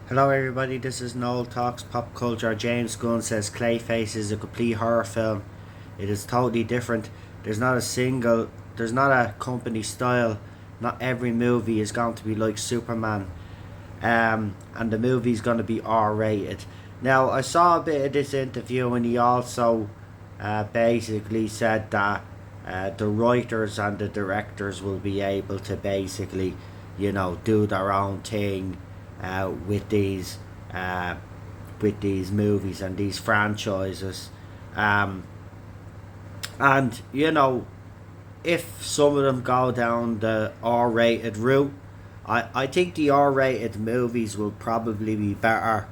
Hello everybody, this is Noel Talks Pop Culture. James Gunn says Clayface is a complete horror film. It is totally different. There's not a company style. Not every movie is going to be like Superman. And the movie's going to be R-rated. Now, I saw a bit of this interview and he also basically said that the writers and the directors will be able to basically, do their own thing uh, with these uh, with these movies and these franchises. Um, and if some of them go down the R-rated route, I think the R-rated movies will probably be better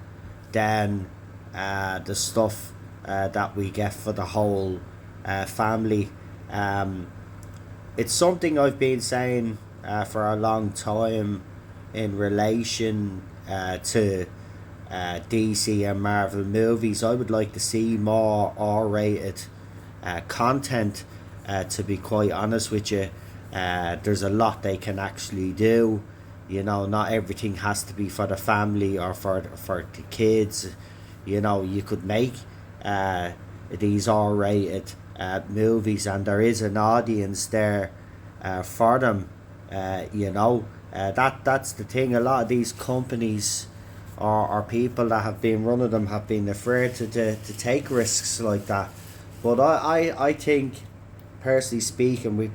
than the stuff that we get for the whole family. Um, it's something I've been saying for a long time in relation to DC and Marvel movies. I would like to see more R-rated content. To be quite honest with you, there's a lot they can actually do. Not everything has to be for the family or for the kids. You could make these R-rated movies, and there is an audience there for them. That's the thing. A lot of these companies or people that have been running them have been afraid to take risks like that. But I think, personally speaking,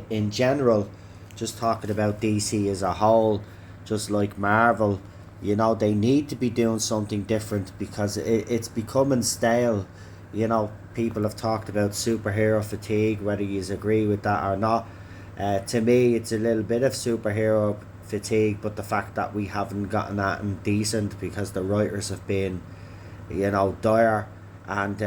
in general, just talking about DC as a whole, just like Marvel, they need to be doing something different because it's becoming stale. People have talked about superhero fatigue, whether you agree with that or not. To me, it's a little bit of superhero fatigue, but the fact that we haven't gotten that in decent because the writers have been, dire, and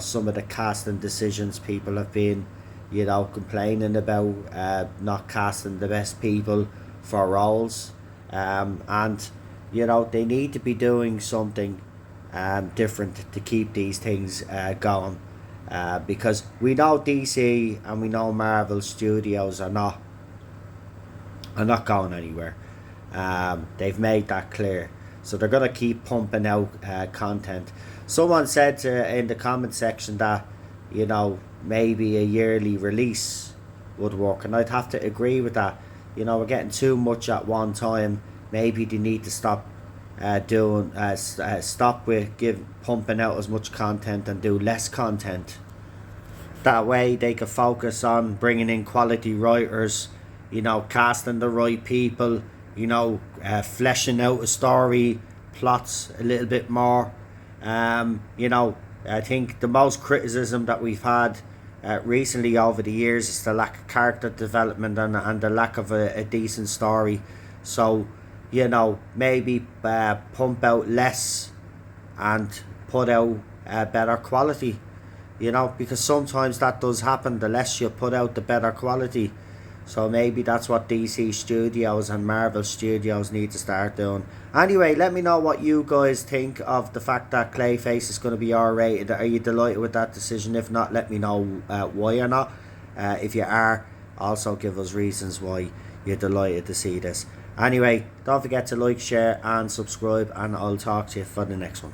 some of the casting decisions people have been, complaining about not casting the best people for roles, and they need to be doing something different to keep these things going. Because we know DC and we know Marvel Studios are not going anywhere. They've made that clear, so they're gonna keep pumping out content. Someone said in the comment section that maybe a yearly release would work, and I'd have to agree with that. We're getting too much at one time. Maybe they need to stop with pumping out as much content and do less content. That way they can focus on bringing in quality writers, casting the right people, fleshing out a story, plots a little bit more. I think the most criticism that we've had recently over the years is the lack of character development and the lack of a decent story. So, maybe pump out less and put out better quality, because sometimes that does happen. The less you put out, the better quality. So maybe that's what DC Studios and Marvel Studios need to start doing. Anyway, let me know what you guys think of the fact that Clayface is going to be R-rated. Are you delighted with that decision? If not, let me know why or not. If you are, also give us reasons why you're delighted to see this. Anyway, don't forget to like, share and subscribe, and I'll talk to you for the next one.